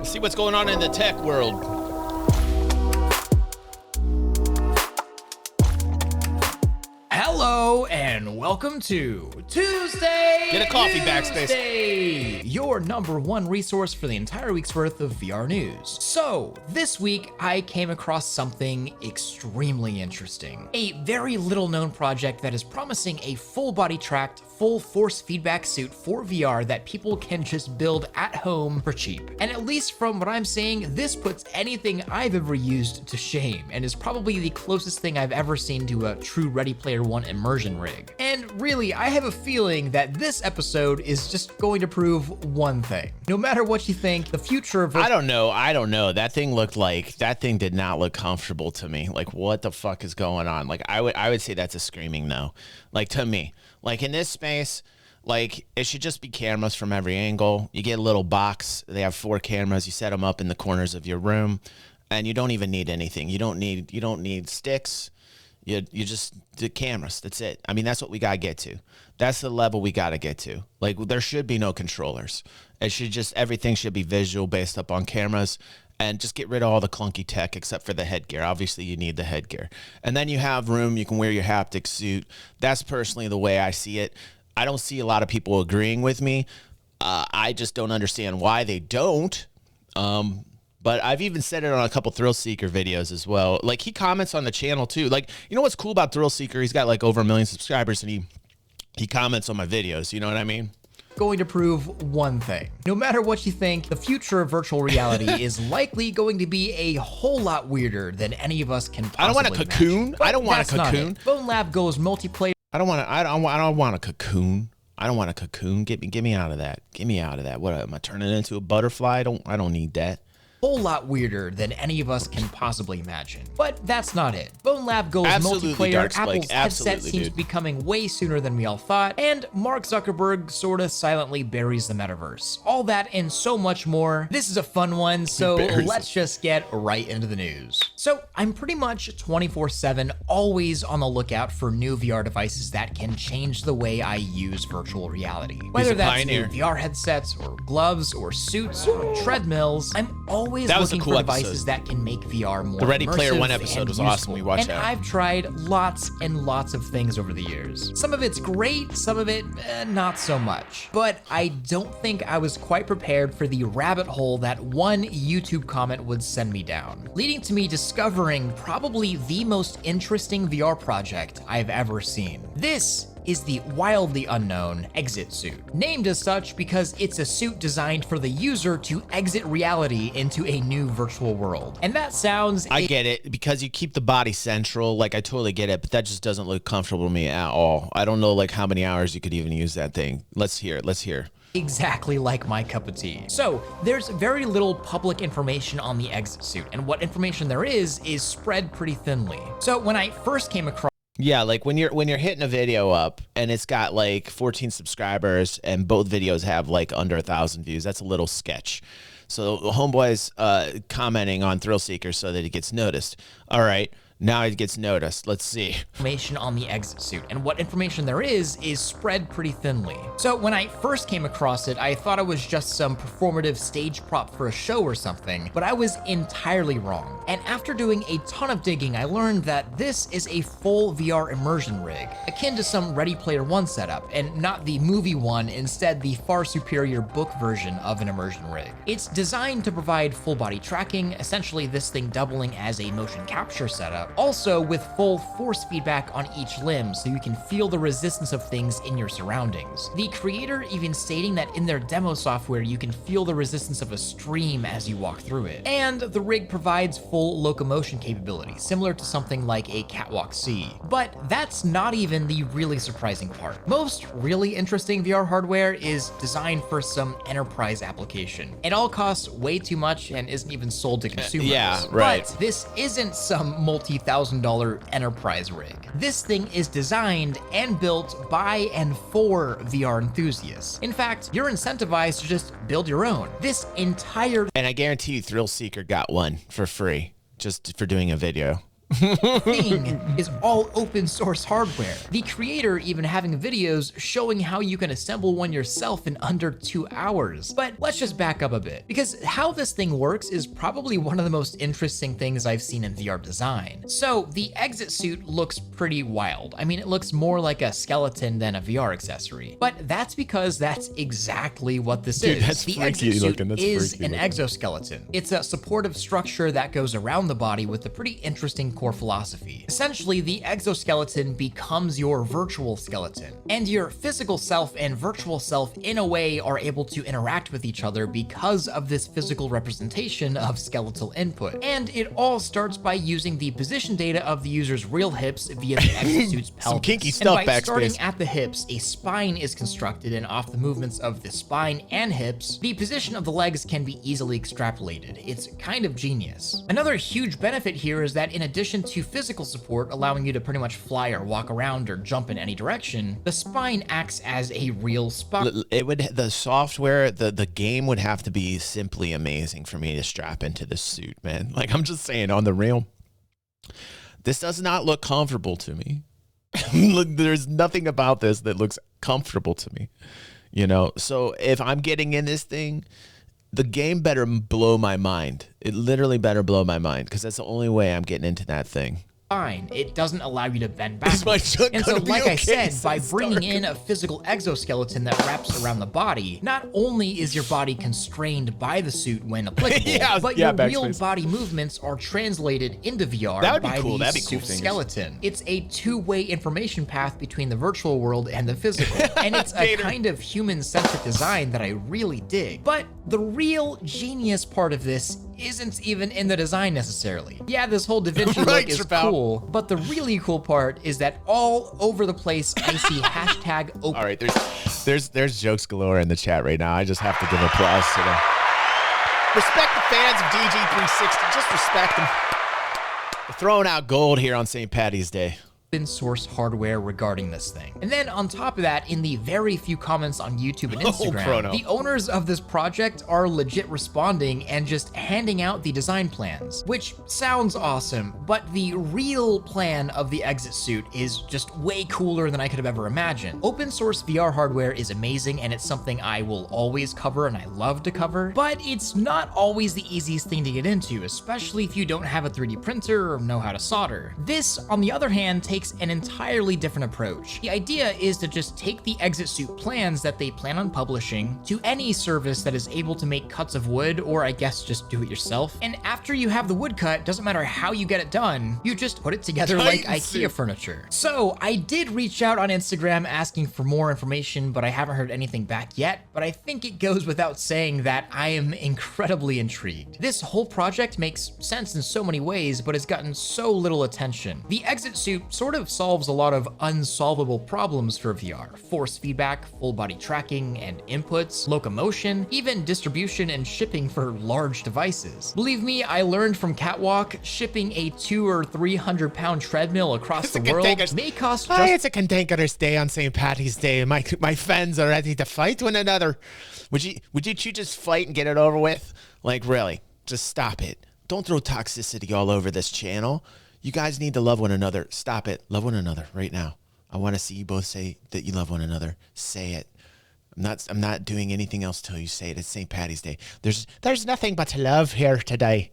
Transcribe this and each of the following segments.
Let's see what's going on in the tech world. Hello and welcome to Tuesday. Get a coffee, Backspace. Tuesday, your #1 resource for the entire week's worth of VR news. So this week I came across something extremely interesting. A very little known project that is promising a full body tracked, full force feedback suit for VR that people can just build at home for cheap. And at least from what I'm saying, this puts anything I've ever used to shame and is probably the closest thing I've ever seen to a true Ready Player One immersion rig. And really, I have a feeling that this episode is just going to prove one thing. No matter what you think, the future of... I don't know. That thing did not look comfortable to me. Like, what the fuck is going on? Like, I would say that's a screaming no. Like, to me. Like, in this space, like, it should just be cameras from every angle. You get a little box. They have 4 cameras. You set them up in the corners of your room, and you don't even need anything. You don't need sticks. You just the cameras. That's it. I mean, that's what we gotta get to. That's the level we gotta get to. Like, there should be no controllers. It should just, everything should be visual based up on cameras, and just get rid of all the clunky tech except for the headgear. Obviously, you need the headgear. And then you have room. You can wear your haptic suit. That's personally the way I see it. I don't see a lot of people agreeing with me. I just don't understand why they don't. But I've even said it on a couple Thrill Seeker videos as well. Like, he comments on the channel too. Like, you know what's cool about Thrill Seeker? He's got like over 1 million subscribers, and he comments on my videos. You know what I mean? Going to prove one thing. No matter what you think, the future of virtual reality is likely going to be a whole lot weirder than any of us can possibly I don't want a cocoon. I don't want a cocoon. Bone Lab goes multiplayer. I don't want a cocoon. I don't want a cocoon. Get me out of that. Get me out of that. What am I turning into a butterfly? I don't need that. Whole lot weirder than any of us can possibly imagine. But that's not it. Bone Lab goes Absolutely, multiplayer, Dark Spike. Apple's headset seems to be coming way sooner than we all thought, and Mark Zuckerberg sorta silently buries the metaverse. All that and so much more. This is a fun one, so let's just get right into the news. So I'm pretty much 24/7 always on the lookout for new VR devices that can change the way I use virtual reality. Whether that's new VR headsets or gloves or suits or treadmills, I'm always looking for devices that can make VR more immersive. The Ready Player One episode was awesome. We watched that. And I've tried lots and lots of things over the years. Some of it's great, some of it not so much. But I don't think I was quite prepared for the rabbit hole that one YouTube comment would send me down, leading to me discovering probably the most interesting VR project I've ever seen. This is the wildly unknown Exit suit, named as such because it's a suit designed for the user to exit reality into a new virtual world. And that sounds... I get it, because you keep the body central, like, I totally get it, but that just doesn't look comfortable to me at all. I don't know, like, how many hours you could even use that thing. Let's hear. Exactly like my cup of tea. So there's very little public information on the Exit suit, and what information there is spread pretty thinly. So when I first came across... Yeah, like when you're hitting a video up and it's got like 14 subscribers and both videos have like under 1,000 views, that's a little sketch. So homeboy's commenting on Thrill Seeker so that it gets noticed. All right, now it gets noticed. Let's see. Information on the Exit suit, and what information there is spread pretty thinly. So when I first came across it, I thought it was just some performative stage prop for a show or something, but I was entirely wrong. And after doing a ton of digging, I learned that this is a full VR immersion rig, akin to some Ready Player One setup, and not the movie one, instead the far superior book version of an immersion rig. It's designed to provide full body tracking, essentially this thing doubling as a motion capture setup, also with full force feedback on each limb so you can feel the resistance of things in your surroundings. The creator even stating that in their demo software you can feel the resistance of a stream as you walk through it. And the rig provides full locomotion capability, similar to something like a Catwalk C. But that's not even the really surprising part. Most really interesting VR hardware is designed for some enterprise application. It all costs way too much and isn't even sold to consumers. Yeah, right. But this isn't some multi-$1,000 enterprise rig. This thing is designed and built by and for VR enthusiasts. In fact, you're incentivized to just build your own. This entire... And I guarantee you Thrill Seeker got one for free just for doing a video. thing is all open source hardware. The creator even having videos showing how you can assemble one yourself in under 2 hours. But let's just back up a bit, because how this thing works is probably one of the most interesting things I've seen in VR design. So the exit suit looks pretty wild. I mean, it looks more like a skeleton than a VR accessory, but that's because that's exactly what this is. That's the freaky exit suit looking. That's is freaky an looking. exoskeleton. It's a supportive structure that goes around the body with a pretty interesting core philosophy. Essentially, the exoskeleton becomes your virtual skeleton, and your physical self and virtual self in a way are able to interact with each other because of this physical representation of skeletal input. And it all starts by using the position data of the user's real hips via the exosuit's pelvis. Some kinky And stuff by backspace. starting at the hips, a spine is constructed, and off the movements of the spine and hips, the position of the legs can be easily extrapolated. It's kind of genius. Another huge benefit here is that in addition to physical support, allowing you to pretty much fly or walk around or jump in any direction, the spine acts as a real spine. It would, the software, the game would have to be simply amazing for me to strap into this suit, man. Like, I'm just saying, on the real, this does not look comfortable to me. Look, there's nothing about this that looks comfortable to me, you know? So if I'm getting in this thing, the game better blow my mind. It literally better blow my mind, because that's the only way I'm getting into that thing. It doesn't allow you to bend Is my backwards. junk And so, gonna be like I okay said, by since bringing dark? in a physical exoskeleton that wraps around the body, not only is your body constrained by the suit when applicable, Yeah, but yeah, your real backspace. body movements are translated into VR That would be by cool. the That'd be cool suit things. skeleton. It's a two-way information path between the virtual world and the physical, and it's a Gator. kind of human-centric design that I really dig. But the real genius part of this isn't even in the design necessarily. Yeah, this whole Da Vinci Right, look is Chappelle. cool, but the really cool part is that all over the place I see hashtag open. All right, there's jokes galore in the chat right now. I just have to give applause to them. Respect the fans of DG360. Just respect them. They're throwing out gold here on St. Patty's Day. Open source hardware regarding this thing. And then on top of that, in the very few comments on YouTube and Instagram, Chrono. the owners of this project are legit responding and just handing out the design plans, which sounds awesome, but the real plan of the exit suit is just way cooler than I could have ever imagined. Open source VR hardware is amazing, and it's something I will always cover and I love to cover, but it's not always the easiest thing to get into, especially if you don't have a 3D printer or know how to solder. This, on the other hand, takes an entirely different approach. The idea is to just take the exit suit plans that they plan on publishing to any service that is able to make cuts of wood, or I guess just do it yourself. And after you have the wood cut, doesn't matter how you get it done, you just put it together like Titan IKEA suit. furniture. So I did reach out on Instagram asking for more information, but I haven't heard anything back yet. But I think it goes without saying that I am incredibly intrigued. This whole project makes sense in so many ways, but has gotten so little attention. The exit suit sort of solves a lot of unsolvable problems for VR. Force feedback, full body tracking and inputs, locomotion, even distribution and shipping for large devices. Believe me, I learned from Catwalk, shipping a 200 or 300 pound treadmill across It's the a world contagious- may cost Hi, just it's a cantankerous day on St. Patty's Day. My friends are ready to fight one another. Would you just fight and get it over with? Like, really, just stop it. Don't throw toxicity all over this channel. You guys need to love one another. Stop it. Love one another right now. I want to see you both say that you love one another. Say it. I'm not doing anything else till you say it. It's St. Patty's Day. There's nothing but love here today.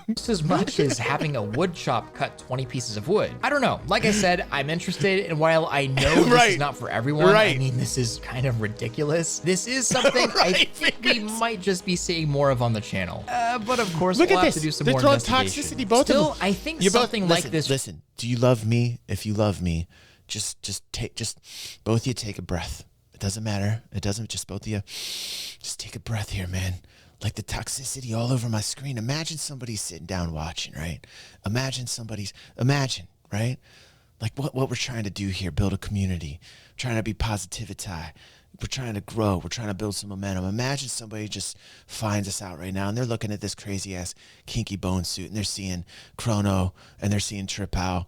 just as much as having a wood shop cut 20 pieces of wood. I don't know. Like I said, I'm interested, and while I know this Right. is not for everyone, I Right. mean, this is kind of ridiculous. This is something I Right, think we fingers. might just be seeing more of on the channel. But of course, Look we'll at have this. to do some They're more throwing investigation. toxicity, both of Still, them. I think You both- something like listen, this. Listen, do you love me? If you love me, just both of you take a breath. It doesn't matter. It doesn't. Just both of you, just take a breath here, man. Like the toxicity all over my screen. Imagine somebody sitting down watching, right? Imagine, right? Like what we're trying to do here, build a community, trying to be positivity. We're trying to grow. We're trying to build some momentum. Imagine somebody just finds us out right now and they're looking at this crazy ass kinky bone suit and they're seeing Chrono and they're seeing Tripao,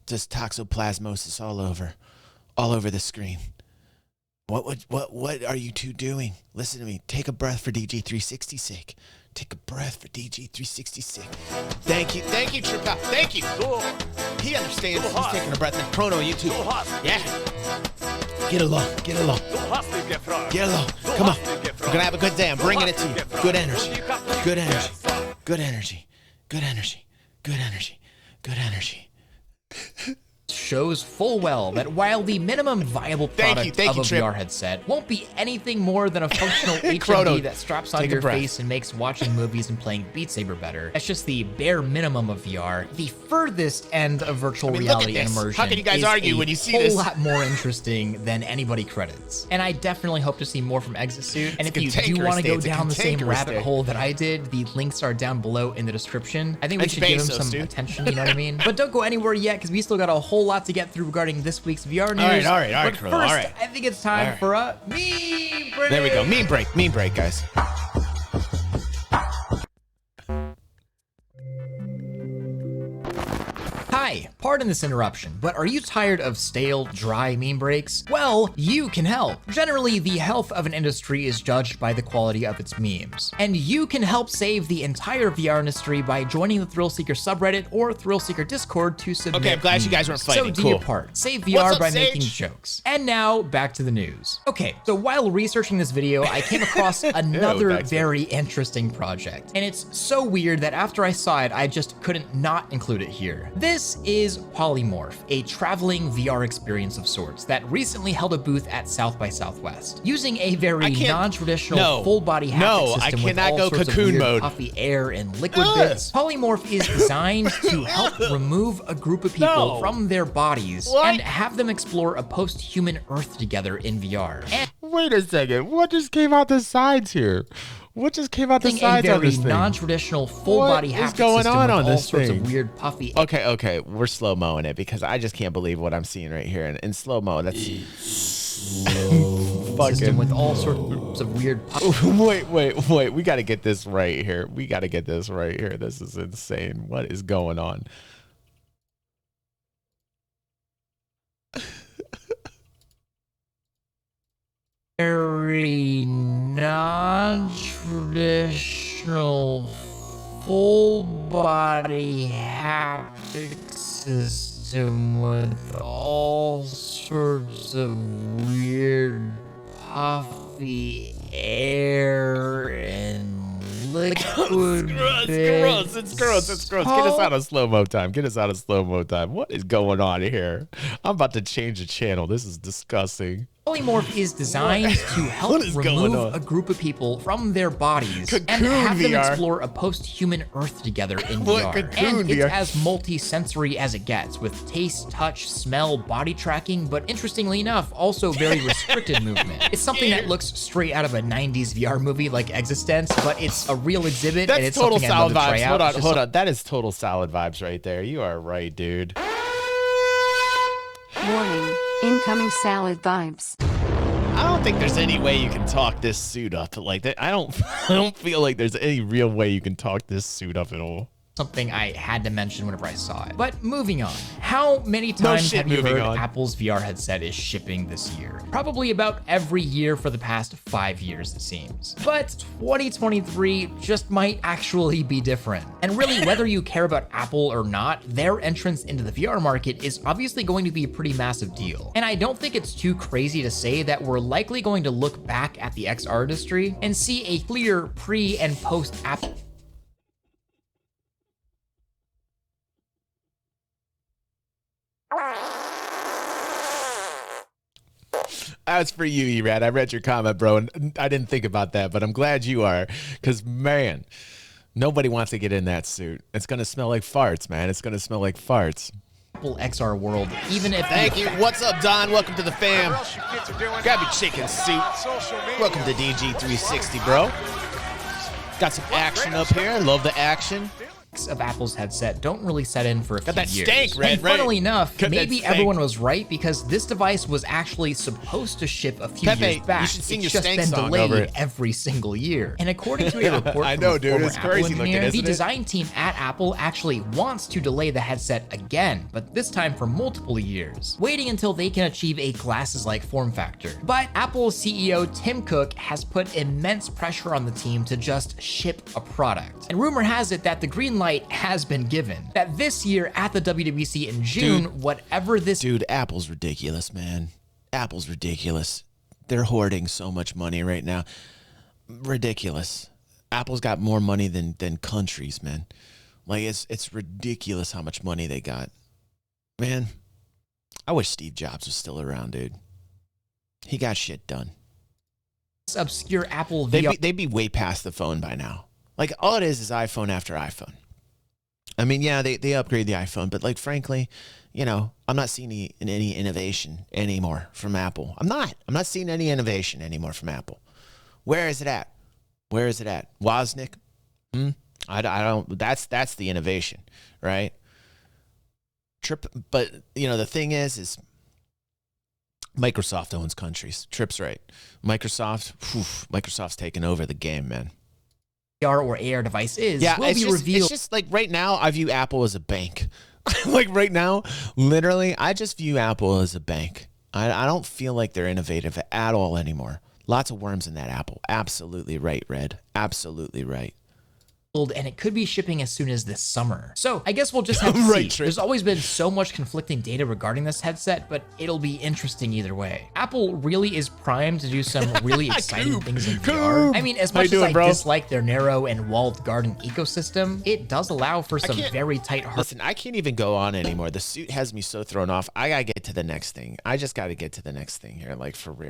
just toxoplasmosis all over the screen. What are you two doing? Listen to me. Take a breath for DG360's sake. Take a breath for DG366. Thank you, Tripal. Thank you. He understands. He's taking a breath. And Chrono, you too. Yeah. Get along. Get along. Get along. Come on. We're gonna have a good day. I'm bringing it to you. Good energy. Good energy. Good energy. Good energy. Good energy. Good energy. Shows full well that while the minimum viable product of a VR headset won't be anything more than a functional HMD that straps onto your face and makes watching movies and playing Beat Saber better, that's just the bare minimum of VR. The furthest end of virtual reality and immersion How can you guys argue when you see this? A whole lot more interesting than anybody credits. And I definitely hope to see more from Exosuit. And if you do want to go down the same rabbit hole that I did, the links are down below in the description. I think we should give them some attention, you know what I mean? But don't go anywhere yet, because we still got a whole lot to get through regarding this week's VR news. All right, but first, I think it's time for a meme break. There we go. Meme break, guys. Hi, pardon this interruption, but are you tired of stale, dry meme breaks? Well, you can help. Generally, the health of an industry is judged by the quality of its memes. And you can help save the entire VR industry by joining the Thrill Seeker subreddit or Thrill Seeker Discord to submit Okay, I'm glad memes. you guys weren't fighting. So do your part. Save VR by making jokes. And now, back to the news. Okay, so while researching this video, I came across another very interesting project. And it's so weird that after I saw it, I just couldn't not include it here. This is Polymorph, a traveling VR experience of sorts that recently held a booth at South by Southwest. Using a very non-traditional full-body haptic system with all sorts of weird puffy air and liquid bits, Polymorph is designed to help remove a group of people from their bodies and have them explore a post-human Earth together in VR. Wait a second, what just came out the sides here? What just came out the sides on this thing? A very non-traditional full-body haptic system with all sorts of weird puffy. Okay, we're slow-moing it because I just can't believe what I'm seeing right here. And in slow-mo, that's system with all sorts of weird puffy. Wait, we got to get this right here. This is insane. What is going on? Very non-traditional full-body haptic system with all sorts of weird puffy air and liquid It's gross. Get us out of slow-mo time. What is going on here? I'm about to change the channel. This is disgusting. Polymorph is designed to help remove a group of people from their bodies and have them explore a post-human Earth together in VR. And it's as multi-sensory as it gets, with taste, touch, smell, body tracking, but interestingly enough, also very restricted movement. It's something that looks straight out of a 90s VR movie like Existence, but it's a real exhibit. That's and it's total something salad I'd love to try vibes. out. Hold on. That is total salad vibes right there. You are right, dude. Warning, incoming salad vibes. I don't think there's any way you can talk this suit up like that. I don't feel like there's any real way you can talk this suit up at all. Something I had to mention whenever I saw it. But moving on, how many times have you heard Apple's VR headset is shipping this year? Probably about every year for the past 5 years, it seems. But 2023 just might actually be different. And really, whether you care about Apple or not, their entrance into the VR market is obviously going to be a pretty massive deal. And I don't think it's too crazy to say that we're likely going to look back at the XR industry and see a clear pre and post Apple. As for you, Erad, I read your comment, bro, and I didn't think about that, but I'm glad you are, because, man, nobody wants to get in that suit. It's going to smell like farts, man. It's going to smell like farts. Apple XR world, even if... Thank you. What's up, Don? Welcome to the fam. Grab your chicken suit. Welcome to DG360, bro. Got some action up here. Love the action. of Apple's headset don't really set in for a few that years. stank, Red, and right? funnily enough, Got that maybe stank. everyone was right because this device was actually supposed to ship a few Pepe, years back. you should sing It's your just stank been song delayed over it. every single year. And according to a report I from know, a dude, former it's Apple crazy looking, engineer, isn't the it? design team at Apple actually wants to delay the headset again, but this time for multiple years, waiting until they can achieve a glasses-like form factor. But Apple CEO Tim Cook has put immense pressure on the team to just ship a product. And rumor has it that the green light has been given. That this year at the WWDC in June, whatever this Dude, Apple's ridiculous, man. Apple's ridiculous. They're hoarding so much money right now. Ridiculous. Apple's got more money than countries, man. Like, it's ridiculous how much money they got. Man, I wish Steve Jobs was still around, dude. He got shit done. obscure Apple VR. They'd be way past the phone by now. Like, all it is iPhone after iPhone. I mean, yeah, they upgrade the iPhone, but like, frankly, you know, I'm not seeing any innovation anymore from Apple. I'm not seeing any innovation anymore from Apple. Where is it at? Where is it at? Wozniak? I don't. That's the innovation, right? But you know, the thing is Microsoft owns countries. Trip's right. Microsoft's taking over the game, man. VR or AR device is Yeah, will it's be just, revealed. it's just like right now, I view Apple as a bank. Like right now, literally, I just view Apple as a bank. I don't feel like they're innovative at all anymore. Lots of worms in that apple. Absolutely right, Red. Absolutely right. And it could be shipping as soon as this summer. So I guess we'll just have to Right, see. Trip. There's always been so much conflicting data regarding this headset, but it'll be interesting either way. Apple really is primed to do some really exciting things in VR. I mean, as How you much doing, as I bro? dislike their narrow and walled garden ecosystem, it does allow for some can't- very tight hardware. Listen, I can't even go on anymore. The suit has me so thrown off. I gotta get to the next thing. I just gotta get to the next thing here, like for real.